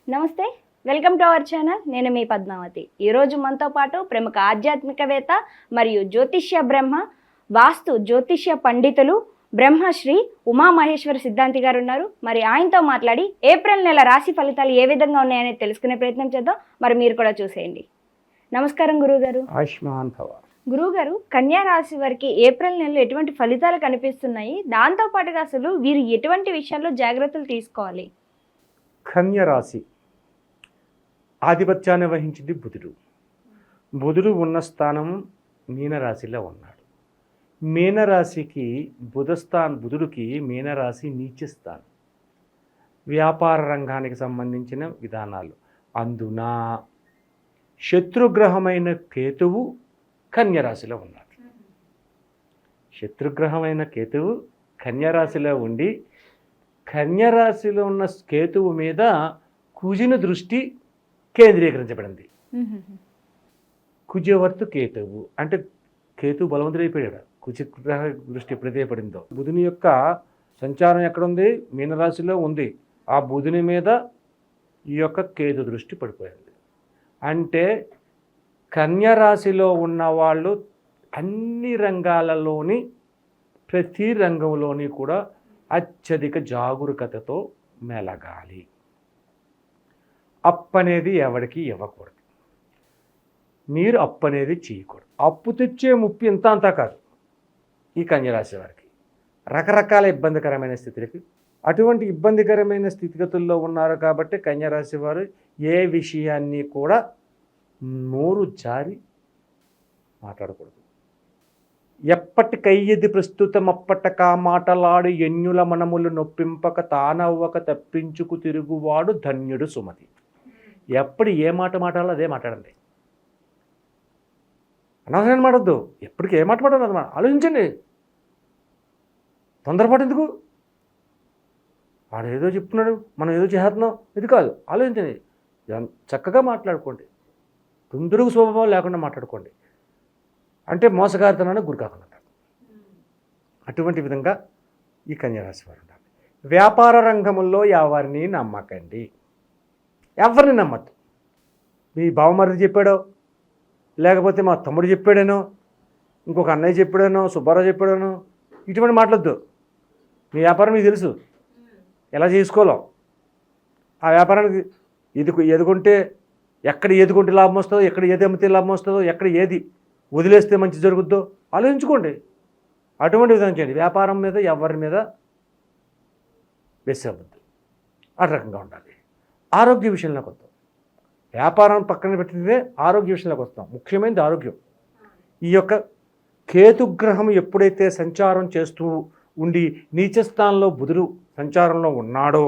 నమస్తే, welcome to our channel. నేను మీ పద్మావతి. ఈరోజు మనతో పాటు ప్రముఖ ఆధ్యాత్మికవేత్త మరియు జ్యోతిష్య బ్రహ్మ వాస్తు జ్యోతిష్య పండితులు బ్రహ్మశ్రీ ఉమామహేశ్వర సిద్ధాంతి గారు ఉన్నారు. మరి ఆయనతో మాట్లాడి ఏప్రిల్ నెల రాశి ఫలితాలు ఏ విధంగా ఉన్నాయనేది తెలుసుకునే ప్రయత్నం చేద్దాం. మరి మీరు కూడా చూసేయండి. నమస్కారం గురువుగారు. ఆయుష్మాన్ భవ. గురువుగారు, కన్యా రాశి వారికి ఏప్రిల్ నెలలో ఎటువంటి ఫలితాలు కనిపిస్తున్నాయి? దాంతో పాటుగా అసలు వీరు ఎటువంటి విషయాల్లో జాగ్రత్తలు తీసుకోవాలి? కన్య రాశి ఆధిపత్యాన్ని వహించింది బుధుడు. బుధుడు ఉన్న స్థానం మీనరాశిలో ఉన్నాడు. మీనరాశికి బుధుడికి మీనరాశి నీచ స్థానం. వ్యాపార రంగానికి సంబంధించిన విధానాలు. అందున శత్రుగ్రహమైన కేతువు కన్యరాశిలో ఉన్నాడు. శత్రుగ్రహమైన కేతువు కన్యరాశిలో ఉండి కన్యరాశిలో ఉన్న కేతువు మీద కుజుని దృష్టి కేంద్రీకరించబడింది. కుజవర్తు కేతువు అంటే కేతువు బలవంతుడైపోయాడు. కుజగ్రహ దృష్టి ఎప్పుడైతే పడిందో బుధుని యొక్క సంచారం ఎక్కడుంది? మీనరాశిలో ఉంది. ఆ బుధుని మీద ఈ యొక్క కేతు దృష్టి పడిపోయింది. అంటే కన్యరాశిలో ఉన్నవాళ్ళు అన్ని రంగాలలోని ప్రతి రంగంలోని కూడా అత్యధిక జాగరూకతతో మెలగాలి. అప్పు అనేది ఎవరికి ఇవ్వకూడదు. మీరు అప్పు అనేది చేయకూడదు. అప్పు తెచ్చే ముప్పు ఇంత అంతా కాదు. ఈ కన్యరాశి వారికి రకరకాల ఇబ్బందికరమైన స్థితులకి అటువంటి ఇబ్బందికరమైన స్థితిగతుల్లో ఉన్నారు. కాబట్టి కన్యరాశి వారు ఏ విషయాన్ని కూడా నోరు జారి మాట్లాడకూడదు. ఎప్పటికయ్యది ప్రస్తుతం అప్పటక మాటలాడు ఎన్యుల మనములు నొప్పింపక తానవ్వక తప్పించుకు తిరుగువాడు ధన్యుడు సుమతి. ఎప్పుడు ఏ మాట మాట్లాడాలో అదే మాట్లాడండి. అనవసరం మాట్లాడద్దు. ఎప్పటికీ ఏ మాట మాట్లాడాలి అది ఆలోచించండి. తొందరపాటు ఎందుకు? వాడు ఏదో చెప్తున్నాడు, మనం ఏదో చేస్తున్నాం, ఇది కాదు. ఆలోచించండి. చక్కగా మాట్లాడుకోండి. తొందరగా స్వభావం లేకుండా మాట్లాడుకోండి. అంటే మోసగారితనానికి గురి కాకుండా. అటువంటి విధంగా ఈ కన్యరాశి వారు ఉండాలి. వ్యాపార రంగంలో ఎవరిని నమ్మకండి. ఎవరిని నమ్మద్దు. మీ బావమరిది చెప్పాడో, లేకపోతే మా తమ్ముడు చెప్పాడేనో, ఇంకొక అన్నయ్య చెప్పాడేనో, సుబ్బారావు చెప్పాడేనో, ఇటువంటి మాట్లాడద్దు. మీ వ్యాపారం మీకు తెలుసు ఎలా చేసుకోవాలో. ఆ వ్యాపారానికి ఎదుగుంటే ఎక్కడ ఎదుగుంటే లాభం వస్తుందో, ఎక్కడ ఏది అమ్మితే లాభం వస్తుందో, ఎక్కడ ఏది వదిలేస్తే మంచి జరుగుద్దో ఆలోచించుకోండి. అటువంటి విధంగా చేయండి. వ్యాపారం మీద ఎవరి మీద వేసేవద్దు. ఆ రకంగా ఉండాలి. ఆరోగ్య విషయంలోకి వస్తాం. వ్యాపారం పక్కన పెట్టితే ఆరోగ్య విషయంలోకి వస్తాం. ముఖ్యమైనది ఆరోగ్యం. ఈ యొక్క కేతుగ్రహం ఎప్పుడైతే సంచారం చేస్తూ ఉండి నీచస్థానంలో బుధుడు సంచారంలో ఉన్నాడో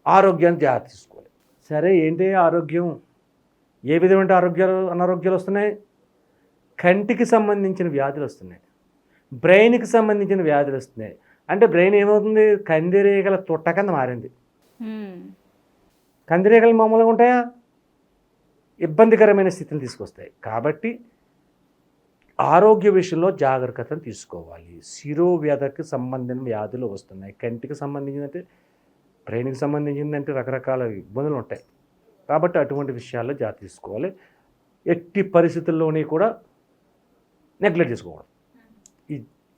ఆరోగ్యాన్ని జాగ్రత్త తీసుకోవాలి. సరే, ఏంటి ఆరోగ్యం? ఏ విధమైన అనారోగ్యాలు వస్తున్నాయి? కంటికి సంబంధించిన వ్యాధులు వస్తున్నాయి. బ్రెయిన్కి సంబంధించిన వ్యాధులు వస్తున్నాయి. అంటే బ్రెయిన్ ఏమవుతుంది? కందిరీగల తొట్ట కింద మారింది. కందిరీగలు మామూలుగా ఉంటాయా? ఇబ్బందికరమైన స్థితిని తీసుకొస్తాయి. కాబట్టి ఆరోగ్య విషయంలో జాగ్రత్తను తీసుకోవాలి. శిరోవ్యాధికి సంబంధించిన వ్యాధులు వస్తున్నాయి. కంటికి సంబంధించిందంటే, బ్రెయిన్కి సంబంధించిందంటే రకరకాల ఇబ్బందులు ఉంటాయి. కాబట్టి అటువంటి విషయాల్లో జాగ్రత్త తీసుకోవాలి. ఎట్టి పరిస్థితుల్లోని కూడా నెగ్లెక్ట్ చేసుకోకూడదు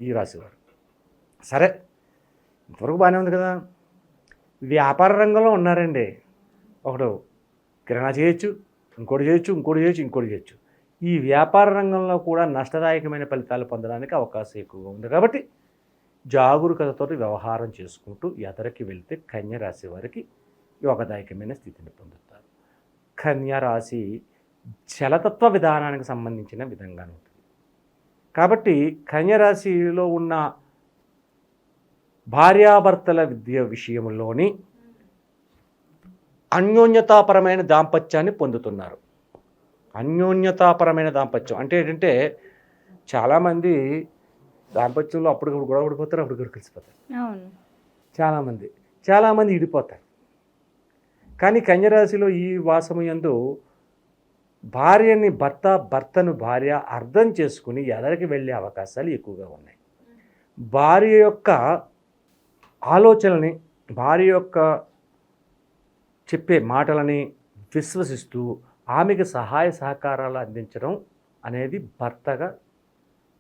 ఈ రాశివారు. సరే, ఇంతవరకు బాగానే ఉంది కదా. వ్యాపార రంగంలో ఉన్నారండి. ఒకడు కిరాణా చేయొచ్చు, ఇంకోటి చేయొచ్చు. ఈ వ్యాపార రంగంలో కూడా నష్టదాయకమైన ఫలితాలు పొందడానికి అవకాశం ఎక్కువగా ఉంది. కాబట్టి జాగరూకతతో వ్యవహారం చేసుకుంటూ ఎదరికి వెళ్తే కన్యరాశి వారికి యోగదాయకమైన స్థితిని పొందుతారు. కన్యరాశి జలతత్వ విధానానికి సంబంధించిన విధంగా ఉంటుంది. కాబట్టి కన్యరాశిలో ఉన్న భార్యాభర్తల విద్య విషయంలోని అన్యోన్యతాపరమైన దాంపత్యాన్ని పొందుతున్నారు. అన్యోన్యతాపరమైన దాంపత్యం అంటే ఏంటంటే, చాలామంది దాంపత్యంలో అప్పటికప్పుడు గొడవ పడిపోతారు, అప్పటికప్పుడు కలిసిపోతారు. చాలామంది ఇడిపోతారు. కానీ కన్యరాశిలో ఈ వాసము యందు భర్తను భార్య అర్థం చేసుకుని ఎదరికి వెళ్ళే అవకాశాలు ఎక్కువగా ఉన్నాయి. భార్య యొక్క ఆలోచనల్ని, భార్య యొక్క చెప్పే మాటలని విశ్వసిస్తూ ఆమెకు సహాయ సహకారాలు అందించడం అనేది భర్తగా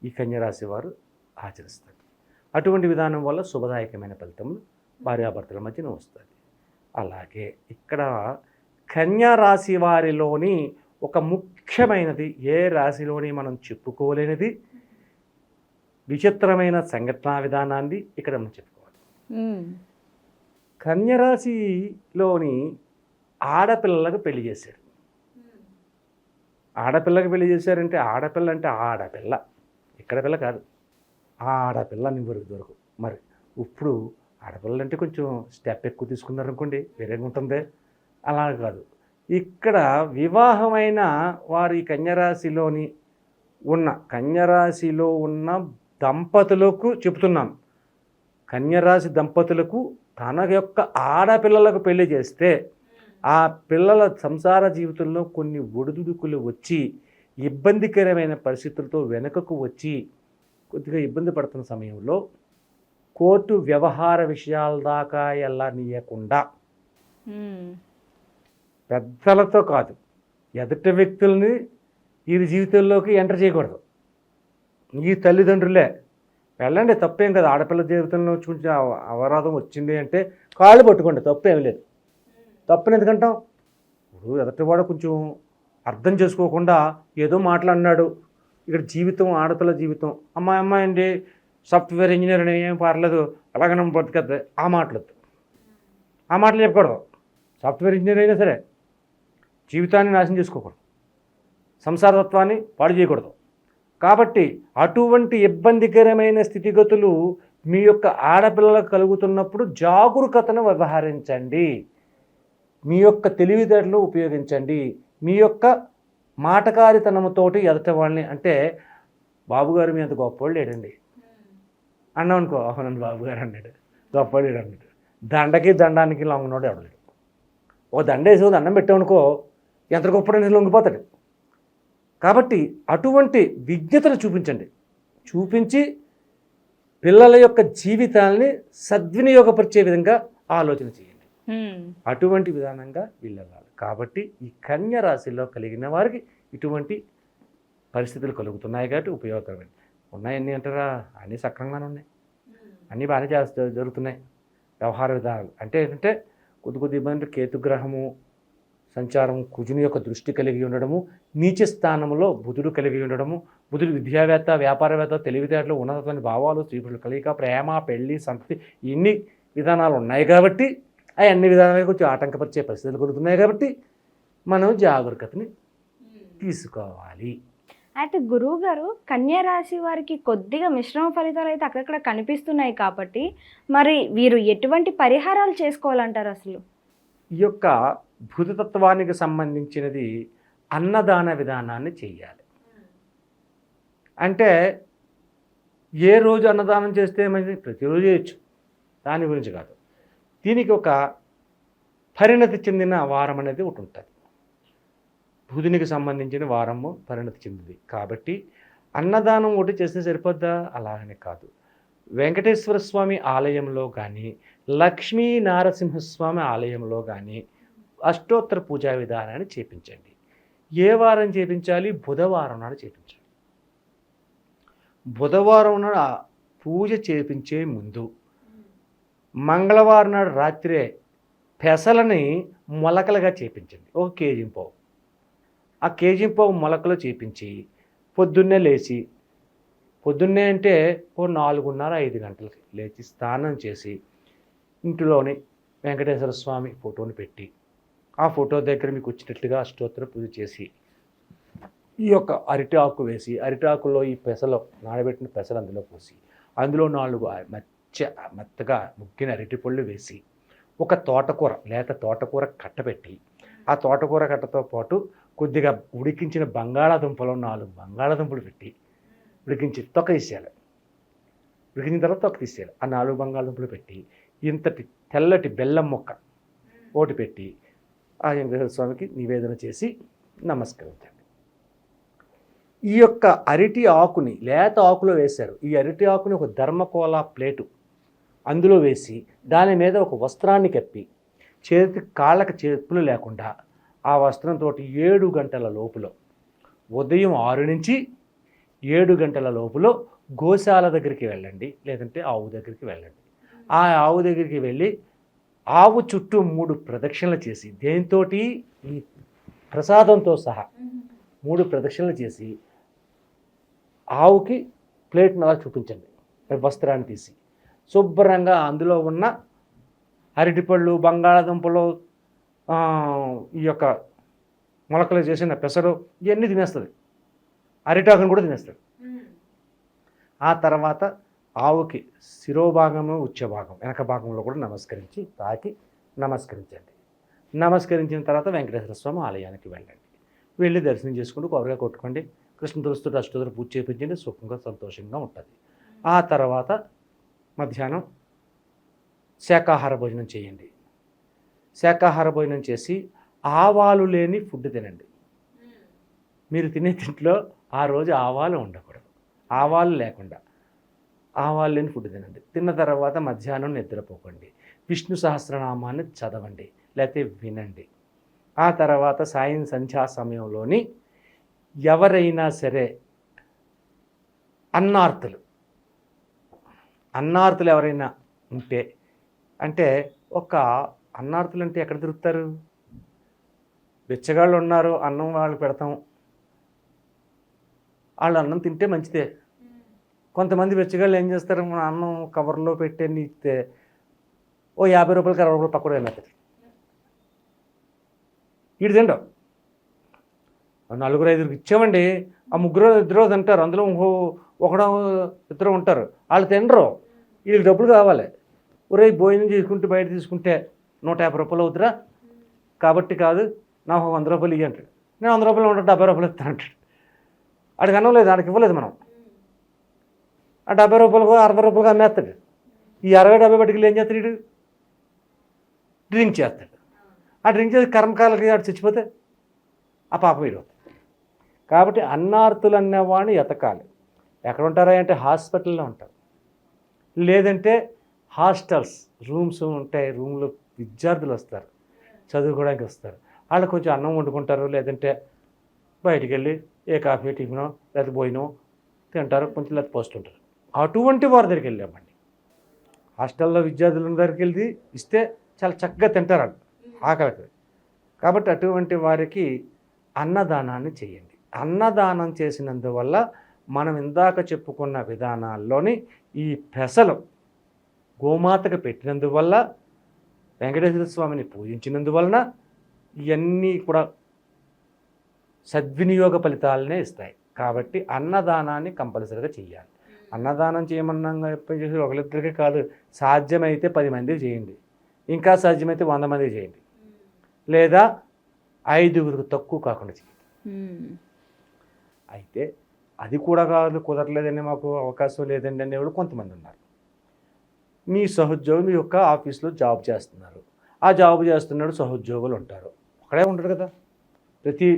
ఈ కన్యరాశి వారు ఆచరిస్తారు. అటువంటి విధానం వల్ల శుభదాయకమైన ఫలితములు భార్యాభర్తల మధ్యన వస్తుంది. అలాగే ఇక్కడ కన్యా రాశి వారిలోని ఒక ముఖ్యమైనది, ఏ రాశిలోని మనం చెప్పుకోలేనిది, విచిత్రమైన సంఘటనా విధానాన్ని ఇక్కడ మనం చెప్పుకోవాలి. కన్యరాశిలోని ఆడపిల్లలకు పెళ్లి చేశారు. ఆడపిల్లకి పెళ్లి చేశారంటే ఆడపిల్ల అంటే ఆడపిల్ల, ఇక్కడ పిల్ల కాదు, ఆడపిల్ల దొరకు. మరి ఇప్పుడు ఆడపిల్లలు అంటే కొంచెం స్టెప్ ఎక్కువ తీసుకున్నారనుకోండి, వేరేగా ఉంటుంది. అలా కాదు, ఇక్కడ వివాహమైన వారి కన్యరాశిలో ఉన్న దంపతులకు చెబుతున్నాను. కన్యరాశి దంపతులకు తన యొక్క ఆడపిల్లలకు పెళ్లి చేస్తే ఆ పిల్లల సంసార జీవితంలో కొన్ని ఒడిదుడుకులు వచ్చి ఇబ్బందికరమైన పరిస్థితులతో వెనుకకు వచ్చి కొద్దిగా ఇబ్బంది పడుతున్న సమయంలో కోర్టు వ్యవహార విషయాల దాకా వెళ్ళనీయకుండా పెద్దలతో కాదు, ఎదుటి వ్యక్తుల్ని వీరి జీవితంలోకి ఎంటర్ చేయకూడదు. ఈ తల్లిదండ్రులే వెళ్ళండి, తప్పేం కదా, ఆడపిల్ల జీవితంలో కొంచెం అవరాధం వచ్చింది అంటే కాళ్ళు పట్టుకోండి, తప్పేం లేదు. తప్పని ఎందుకంటాం? ఇప్పుడు ఎదుటివాడు కొంచెం అర్థం చేసుకోకుండా ఏదో మాట్లాడినాడు. ఇక్కడ జీవితం, ఆడపిల్ల జీవితం, అమ్మాయి అండి సాఫ్ట్వేర్ ఇంజనీర్ అని ఏం పర్లేదు అలాగనే బతికేద్ది, ఆ మాటలు చెప్పకూడదు. సాఫ్ట్వేర్ ఇంజనీర్ అయినా సరే జీవితాన్ని నాశనం చేసుకోకూడదు, సంసారతత్వాన్ని పాడు చేయకూడదు. కాబట్టి అటువంటి ఇబ్బందికరమైన స్థితిగతులు మీ యొక్క ఆడపిల్లలకు కలుగుతున్నప్పుడు జాగరూకతను వ్యవహరించండి, మీ యొక్క తెలివితేటలు ఉపయోగించండి. మీ యొక్క మాటకారితనంతోటి ఎదట వాళ్ళని, అంటే బాబుగారు మీ అంత గొప్పవాళ్ళు లేడండి అన్నాం అనుకో, అవునండి బాబుగారు అన్నాడు, గొప్పవాడు లేడు అన్నాడు. దండానికి లొంగనోడు ఎవడలేడు. ఓ దండ వేసి దండం పెట్టామనుకో, ఎంత గొప్పడని లొంగిపోతాడు. కాబట్టి అటువంటి విజ్ఞతను చూపించి పిల్లల యొక్క జీవితాలని సద్వినియోగపరిచే విధంగా ఆలోచన చేయండి. అటువంటి విధానంగా వెళ్ళాలి. కాబట్టి ఈ కన్య రాశిలో కలిగిన వారికి ఇటువంటి పరిస్థితులు కలుగుతున్నాయి కాబట్టి ఉపయోగకరమైన ఉన్నాయన్నీ అంటారా, అన్నీ సక్రమంగానే ఉన్నాయి, అన్నీ బాగానే జరుగుతున్నాయి. వ్యవహార విధానాలు అంటే ఏంటంటే కొద్ది ఇబ్బంది, కేతుగ్రహము సంచారం, కుజుని యొక్క దృష్టి కలిగి ఉండడము, నీచ స్థానంలో బుధుడు కలిగి ఉండడము, బుధుడు విద్యావేత్త, వ్యాపారవేత్త, తెలివితేటలు, ఉన్నతమైన భావాలు, స్త్రీపురుల కలిగిక, ప్రేమ, పెళ్లి, సంతతి, ఇన్ని విధానాలు ఉన్నాయి కాబట్టి అవి అన్ని విధానాలు కొంచెం ఆటంకపరిచే పరిస్థితులు కలుగుతున్నాయి కాబట్టి మనం జాగరూకతని తీసుకోవాలి. అయితే గురువు గారు, కన్యా రాశి వారికి కొద్దిగా మిశ్రమ ఫలితాలు అయితే అక్కడక్కడ కనిపిస్తున్నాయి కాబట్టి మరి వీరు ఎటువంటి పరిహారాలు చేసుకోవాలంటారు? అసలు ఈ యొక్క భూతతత్వానికి సంబంధించినది అన్నదాన విధానాన్ని చెయ్యాలి. అంటే ఏ రోజు అన్నదానం చేస్తే మంచిది, ప్రతిరోజు చేయొచ్చు, దాని గురించి కాదు. దీనికి ఒక పరిణతి చెందిన వారం అనేది ఒకటి ఉంటుంది. బుధునికి సంబంధించిన వారము పరిణతి చెందింది కాబట్టి అన్నదానం ఒకటి చేస్తే సరిపోద్దా? అలాగనే కాదు. వెంకటేశ్వర స్వామి ఆలయంలో కానీ, లక్ష్మీ నారసింహస్వామి ఆలయంలో కానీ అష్టోత్తర పూజా విధానాన్ని చేపించండి. ఏ వారం చేపించాలి? బుధవారం నాడు చేపించాలి. బుధవారం నాడు పూజ చేపించే ముందు మంగళవారం నాడు రాత్రే పెసలని మొలకలుగా చేపించండి. ఒక కేజీ పావు, ఆ కేజీ పావు మొలకలు చేపించి పొద్దున్నే అంటే ఓ 4:30-5 గంటలకి లేచి స్నానం చేసి ఇంటిలోని వెంకటేశ్వర స్వామి ఫోటోని పెట్టి ఆ ఫోటో దగ్గర మీకు వచ్చినట్లుగా అష్టోత్తర పూజ చేసి ఈ యొక్క అరటి ఆకు వేసి, అరటి ఆకులో ఈ పెసలు, నానబెట్టిన పెసలు అందులో పోసి, అందులో 4 మెత్తగా ముగ్గిన అరటి పళ్ళు వేసి, ఒక తోటకూర, లేత తోటకూర కట్టబెట్టి, ఆ తోటకూర కట్టతో పాటు కొద్దిగా ఉడికించిన బంగాళాదుంపలు 4 బంగాళాదుంపలు పెట్టి ఉడికించి తొక్క తీసేయాలి. ఉడికించిన తర్వాత తొక్క తీసేయాలి. ఆ 4 బంగాళాదుంపలు పెట్టి ఇంతటి తెల్లటి బెల్లం మొక్క ఓటి పెట్టి ఆ వెంకటేశ్వర స్వామికి నివేదన చేసి నమస్కరించండి. ఈ యొక్క అరటి ఆకుని లేత ఆకులో వేశారు. ఈ అరటి ఆకుని ఒక ధర్మకోల ప్లేటు అందులో వేసి దాని మీద ఒక వస్త్రాన్ని కప్పి కాళ్ళకి చెప్పులు లేకుండా ఆ వస్త్రంతో 7 గంటల లోపల ఉదయం 6 నుంచి 7 గంటల లోపల గోశాల దగ్గరికి వెళ్ళండి, లేదంటే ఆవు దగ్గరికి వెళ్ళండి. ఆ ఆవు దగ్గరికి వెళ్ళి ఆవు చుట్టూ 3 ప్రదక్షిణలు చేసి, దేనితోటి ఈ ప్రసాదంతో సహా 3 ప్రదక్షిణలు చేసి ఆవుకి ప్లేట్ని అలా చూపించండి, వస్త్రాన్ని తీసి శుభ్రంగా అందులో ఉన్న అరటిపళ్ళు, బంగాళాదుంపలు, ఈ యొక్క మొలకలు చేసిన పెసరు ఇవన్నీ తినేస్తుంది, అరిటాకును కూడా తినేస్తాడు. ఆ తర్వాత ఆవుకి శిరోభాగము, ఉచ్చభాగం, వెనక భాగంలో కూడా నమస్కరించి తాకి నమస్కరించండి. నమస్కరించిన తర్వాత వెంకటేశ్వర స్వామి ఆలయానికి వెళ్ళండి. వెళ్ళి దర్శనం చేసుకుంటూ కొబ్బరిగా కొట్టుకోండి, కృష్ణ తులసితో అష్టోత్తర పూజ చేయించండి, సుఖంగా సంతోషంగా ఉంటుంది. ఆ తర్వాత మధ్యాహ్నం శాకాహార భోజనం చేయండి. శాకాహార భోజనం చేసి ఆవాలు లేని ఫుడ్ తినండి. మీరు తినే తింట్లో ఆ రోజు ఆవాలు ఉండకూడదు, ఆవాలు లేకుండా ఆవాలు లేని ఫుడ్ తినండి. తిన్న తర్వాత మధ్యాహ్నం నిద్రపోకండి, విష్ణు సహస్రనామాన్ని చదవండి లేకపోతే వినండి. ఆ తర్వాత సాయం సంధ్యా సమయంలోని ఎవరైనా సరే అన్నార్తులు ఎవరైనా ఉంటే, అంటే ఒక అన్నార్తులు అంటే ఎక్కడ దొరుకుతారు? బిచ్చగాళ్ళు ఉన్నారు, అన్నం వాళ్ళు పెడతాం, వాళ్ళు అన్నం తింటే మంచిదే. కొంతమంది బిచ్చగాళ్ళు ఏం చేస్తారు, మన అన్నం కవర్లో పెట్టే ఇస్తే ఓ 50 రూపాయలకి 60 రూపాయలు పక్కన వెళ్ళిపోతారు. వీడు తింటాం, 4-5 ఇచ్చామండి, ఆ 3-2 తింటారు, అందులో ఒకడో 2 ఉంటారు, వాళ్ళు తినరు, వీళ్ళకి డబ్బులు కావాలి. ఒరే భోజనం చేసుకుంటే బయట తీసుకుంటే 150 రూపాయలు అవుతురా, కాబట్టి కాదు నాకు 100 రూపాయలు ఇవ్వ అంటాడు. నేను 100 రూపాయలు ఉంటాడు, 70 రూపాయలు ఇస్తాను అంటాడు. వాడికి అన్నం లేదు, వాడికి ఇవ్వలేదు మనం. ఆ 70 రూపాయలకు 60 రూపాయలకు అమ్మేస్తాడు. ఈ 60-70 బట్టికి ఏం చేస్తాడు? వీడు డ్రింక్ చేస్తాడు. ఆ డ్రింక్ చేసి కర్మకాలకి వాడు చచ్చిపోతే ఆ పాపం వీడు. కాబట్టి అన్నార్తులు అన్నవాడిని ఎతకాలి. ఎక్కడ ఉంటారా అంటే హాస్పిటల్లో ఉంటారు, లేదంటే హాస్టల్స్ రూమ్స్ ఉంటాయి, రూమ్లో విద్యార్థులు వస్తారు, చదువుకోవడానికి వస్తారు, వాళ్ళు కొంచెం అన్నం వండుకుంటారు, లేదంటే బయటికి వెళ్ళి ఏ కాఫీ టిఫినో లేకపోతే భోజనమో తింటారు, కొంచెం లేకపోతే పోస్తుంటారు. అటువంటి వారి దగ్గరికి వెళ్ళామండి. హాస్టల్లో విద్యార్థుల దగ్గరికి వెళ్ళి ఇస్తే చాలా చక్కగా తింటారు వాళ్ళు ఆకలికి. కాబట్టి అటువంటి వారికి అన్నదానాన్ని చేయండి. అన్నదానం చేసినందువల్ల మనం ఇందాక చెప్పుకున్న విధానాల్లోని ఈ పెసలు గోమాతకు పెట్టినందువల్ల, వెంకటేశ్వర స్వామిని పూజించినందువలన ఇవన్నీ కూడా సద్వినియోగ ఫలితాలనే ఇస్తాయి. కాబట్టి అన్నదానాన్ని కంపల్సరీగా చేయాలి. అన్నదానం చేయమన్నాగా చెప్పేసి ఒకరిద్దరికే కాదు, సాధ్యమైతే 10 మందికి చేయండి, ఇంకా సాధ్యమైతే 100 మందికి చేయండి, లేదా 5గురికి తక్కువ కాకుండా చేయండి. అయితే అది కూడా కాదు, కుదరలేదండి, మాకు అవకాశం లేదండి అనేవాళ్ళు కొంతమంది ఉన్నారు. మీ సహోద్యోగులు మీ యొక్క ఆఫీస్లో జాబ్ చేస్తున్నారు, ఆ జాబ్ చేస్తున్నాడు సహోద్యోగులు ఉంటారు, అక్కడే ఉంటారు కదా, ప్రతి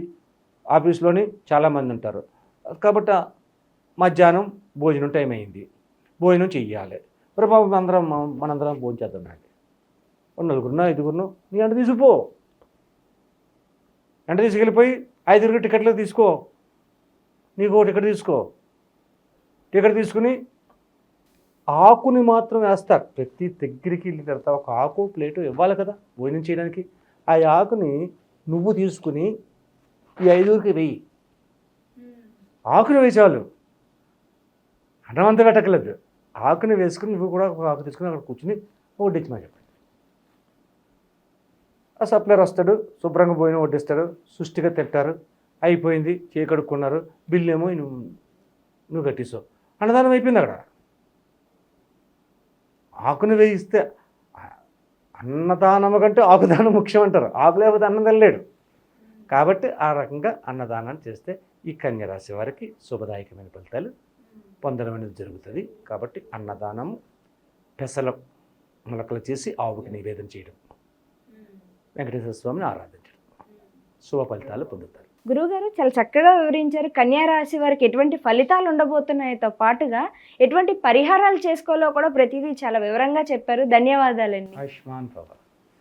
ఆఫీస్లోని చాలామంది ఉంటారు. కాబట్టి మధ్యాహ్నం భోజనం టైం అయింది, భోజనం చెయ్యాలి. మరి మనందరం భోజనం చేద్దామండి, 4-5 నీ అంట తీసుకుపో, ఎంట తీసుకెళ్ళిపోయి 5 టికెట్లు తీసుకో, నీకు ఒక టికెట్ తీసుకో, టికెట్ తీసుకుని ఆకుని మాత్రం వేస్తారు. ప్రతి దగ్గరికి వెళ్ళిన తర్వాత ఒక ఆకు ప్లేటు ఇవ్వాలి కదా భోజనం చేయడానికి. ఆ ఆకుని నువ్వు తీసుకుని ఈ 5గురికి వెయ్యి, ఆకుని వేసాలు, అన్నం అంతా పెట్టకలేదు, ఆకుని వేసుకుని నువ్వు కూడా ఒక ఆకు తీసుకుని అక్కడ కూర్చుని వడ్డించమని చెప్పండి. ఆ సప్లైర్ వస్తాడు, శుభ్రంగా భోజనం వడ్డిస్తాడు, సుష్టిగా తింటారు, అయిపోయింది, కడుక్కున్నారు, బిల్లు ఏమో నువ్వు కట్టేసావు, అన్నదానం అయిపోయింది. అక్కడ ఆకుని వేయిస్తే అన్నదానం కంటే ఆకుదానం ముఖ్యం అంటారు, ఆకు లేకపోతే అన్నం తినలేడు. కాబట్టి ఆ రకంగా అన్నదానాన్ని చేస్తే ఈ కన్యరాశి వారికి శుభదాయకమైన ఫలితాలు పొందడం అనేది జరుగుతుంది. కాబట్టి అన్నదానము, పెసల మొలకలు చేసి ఆవుకి నివేదన చేయడం, వెంకటేశ్వర స్వామిని ఆరాధించడం, శుభ ఫలితాలు పొందుతారు. గురువుగారు చాలా చక్కగా వివరించారు. కన్యా రాశి వారికి ఎటువంటి ఫలితాలు ఉండబోతున్నాయితో పాటుగా ఎటువంటి పరిహారాలు చేసుకోవాలో కూడా ప్రతిదీ చాలా వివరంగా చెప్పారు. ధన్యవాదాలండి. ఆయుష్మాన్ భవ.